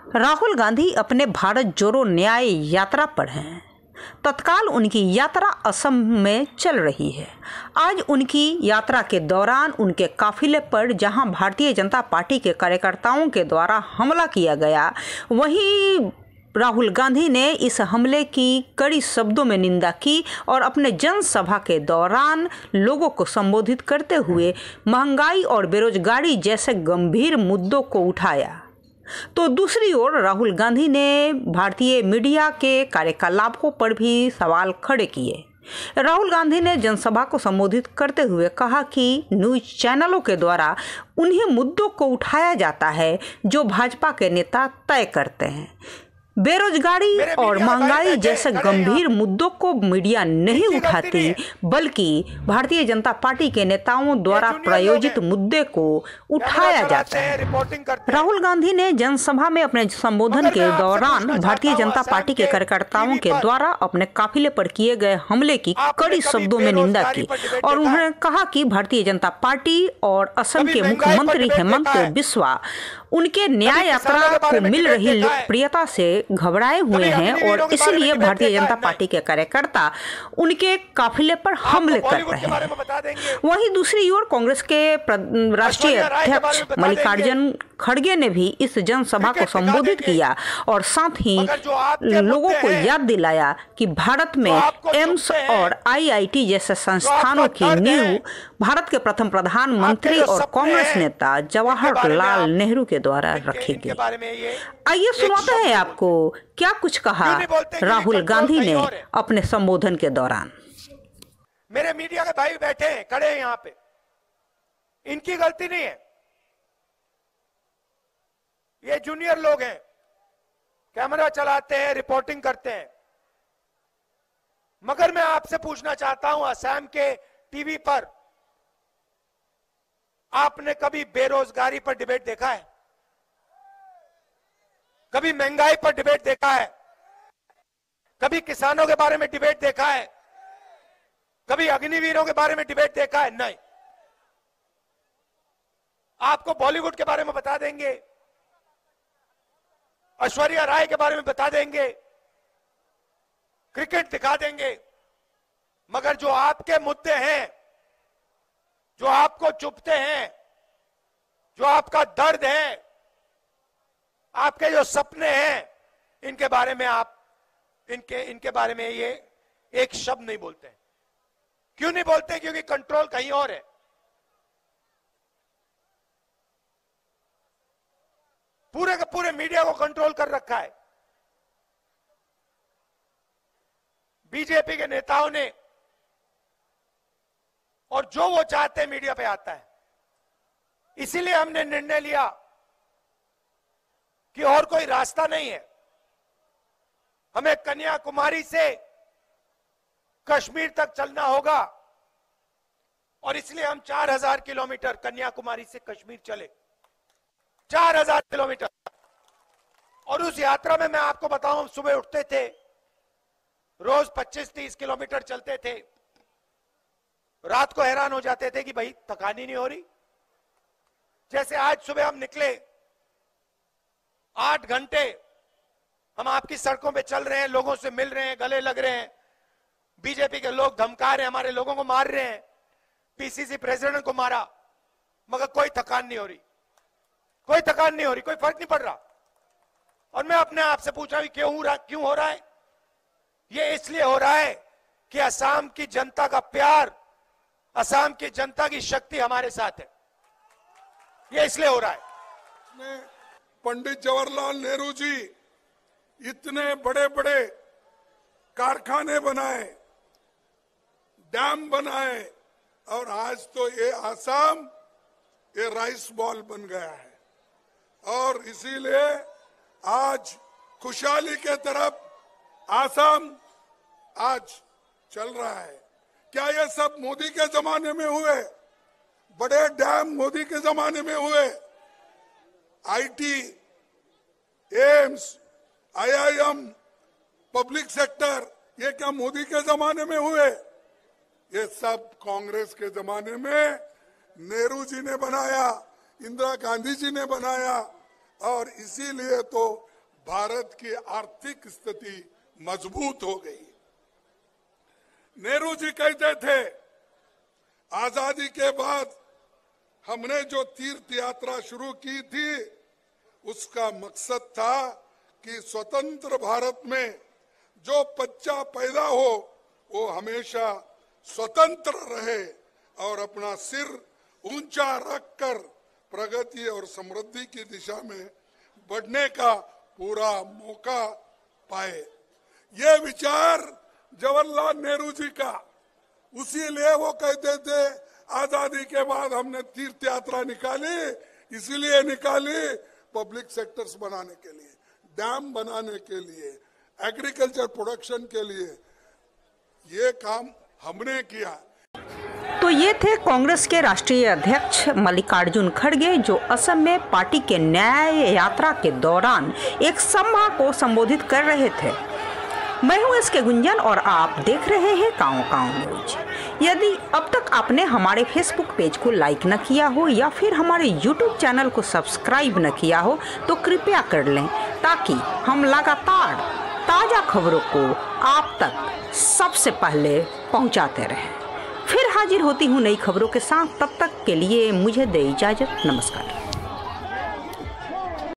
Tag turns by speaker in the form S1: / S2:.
S1: राहुल गांधी अपने भारत जोड़ो न्याय यात्रा पर हैं। तत्काल उनकी यात्रा असम में चल रही है। आज उनकी यात्रा के दौरान उनके काफिले पर जहां भारतीय जनता पार्टी के कार्यकर्ताओं के द्वारा हमला किया गया, वहीं राहुल गांधी ने इस हमले की कड़ी शब्दों में निंदा की और अपने जनसभा के दौरान लोगों को संबोधित करते हुए महंगाई और बेरोजगारी जैसे गंभीर मुद्दों को उठाया। तो दूसरी ओर राहुल गांधी ने भारतीय मीडिया के कार्यकलापों पर भी सवाल खड़े किए। राहुल गांधी ने जनसभा को संबोधित करते हुए कहा कि न्यूज चैनलों के द्वारा उन्हीं मुद्दों को उठाया जाता है जो भाजपा के नेता तय करते हैं। बेरोजगारी और महंगाई जैसे गंभीर मुद्दों को मीडिया नहीं उठाती, बल्कि भारतीय जनता पार्टी के नेताओं द्वारा प्रायोजित मुद्दे को उठाया जाता है। राहुल गांधी ने जनसभा में अपने संबोधन के दौरान भारतीय जनता पार्टी के कार्यकर्ताओं के द्वारा अपने काफिले पर किए गए हमले की कड़ी शब्दों में निंदा की और उन्होंने कहा कि भारतीय जनता पार्टी और असम के मुख्यमंत्री हेमंत बिस्वा उनके न्याय यात्रा को मिल रही लोकप्रियता से घबराए हुए हैं और इसलिए भारतीय जनता पार्टी के कार्यकर्ता उनके काफिले पर हमले कर रहे हैं। वहीं दूसरी ओर कांग्रेस के राष्ट्रीय अध्यक्ष मल्लिकार्जुन खड़गे ने भी इस जनसभा को संबोधित किया और साथ ही लोगों को याद दिलाया कि भारत में एम्स और आईआईटी जैसे संस्थानों की नींव भारत के प्रथम प्रधानमंत्री और कांग्रेस नेता जवाहरलाल नेहरू के द्वारा रखी गई। आइए सुनाते हैं आपको क्या कुछ कहा राहुल गांधी ने अपने संबोधन के दौरान।
S2: मेरे मीडिया के भाई बैठे हैं, खड़े हैं यहाँ पे, इनकी गलती नहीं है, ये जूनियर लोग हैं, कैमरा चलाते हैं, रिपोर्टिंग करते हैं। मगर मैं आपसे पूछना चाहता हूं, असम के टीवी पर आपने कभी बेरोजगारी पर डिबेट देखा है? कभी महंगाई पर डिबेट देखा है? कभी किसानों के बारे में डिबेट देखा है? कभी अग्निवीरों के बारे में डिबेट देखा है? नहीं। आपको बॉलीवुड के बारे में बता देंगे, ऐश्वर्या राय के बारे में बता देंगे, क्रिकेट दिखा देंगे, मगर जो आपके मुद्दे हैं, जो आपको चुभते हैं, जो आपका दर्द है, आपके जो सपने हैं, इनके बारे में आप इनके बारे में ये एक शब्द नहीं बोलते। क्यों नहीं बोलते? क्योंकि कंट्रोल कहीं और है। पूरे के पूरे मीडिया को कंट्रोल कर रखा है बीजेपी के नेताओं ने, और जो वो चाहते हैं मीडिया पे आता है। इसीलिए हमने निर्णय लिया कि और कोई रास्ता नहीं है, हमें कन्याकुमारी से कश्मीर तक चलना होगा, और इसलिए हम 4000 किलोमीटर कन्याकुमारी से कश्मीर चले, 4000 किलोमीटर। और उस यात्रा में मैं आपको बताऊं, हम सुबह उठते थे, रोज 25-30 किलोमीटर चलते थे, रात को हैरान हो जाते थे कि भाई थकानी नहीं हो रही। जैसे आज सुबह हम निकले, 8 घंटे हम आपकी सड़कों पे चल रहे हैं, लोगों से मिल रहे हैं, गले लग रहे हैं, बीजेपी के लोग धमका रहे हैं, हमारे लोगों को मार रहे हैं, पीसीसी प्रेसिडेंट को मारा, मगर कोई थकान नहीं हो रही, कोई थकान नहीं हो रही, कोई फर्क नहीं पड़ रहा। और मैं अपने आप से पूछा कि क्यों हो रहा है? ये इसलिए हो रहा है कि असम की जनता का प्यार, असम की जनता की शक्ति हमारे साथ है, ये इसलिए हो रहा है।
S3: पंडित जवाहरलाल नेहरू जी इतने बड़े बड़े कारखाने बनाए, डैम बनाए, और आज तो ये असम ये राइस बॉल बन गया है। और इसीलिए आज खुशहाली के तरफ असम आज चल रहा है। क्या ये सब मोदी के जमाने में हुए? बड़े डैम मोदी के जमाने में हुए, IT, AIIMS, IIM, public sector, ये क्या मोदी के जमाने में हुए? ये सब कांग्रेस के जमाने में नेहरू जी ने बनाया, इंदिरा गांधी जी ने बनाया, और इसीलिए तो भारत की आर्थिक स्थिति मजबूत हो गई। नेहरू जी कहते थे, आजादी के बाद हमने जो तीर्थ यात्रा शुरू की थी उसका मकसद था कि स्वतंत्र भारत में जो बच्चा पैदा हो वो हमेशा स्वतंत्र रहे और अपना सिर ऊंचा रखकर प्रगति और समृद्धि की दिशा में बढ़ने का पूरा मौका पाए। ये विचार जवाहरलाल नेहरू जी का, उसीलिए वो कहते थे आजादी के बाद हमने तीर्थ यात्रा निकाली, इसीलिए निकाली पब्लिक सेक्टर्स बनाने के लिए, डैम बनाने के लिए, एग्रीकल्चर प्रोडक्शन के लिए। ये काम हमने किया।
S1: तो ये थे कांग्रेस के राष्ट्रीय अध्यक्ष मल्लिकार्जुन खड़गे, जो असम में पार्टी के न्याय यात्रा के दौरान एक सभा को संबोधित कर रहे थे। मैं हूं एसके गुंजन और आप देख रहे हैं काओ काओ न्यूज। यदि अब तक आपने हमारे फेसबुक पेज को लाइक न किया हो या फिर हमारे यूट्यूब चैनल को सब्सक्राइब न किया हो तो कृपया कर लें, ताकि हम लगातार ताज़ा खबरों को आप तक सबसे पहले पहुंचाते रहें। फिर हाजिर होती हूँ नई खबरों के साथ, तब तक के लिए मुझे दे इजाज़त। नमस्कार।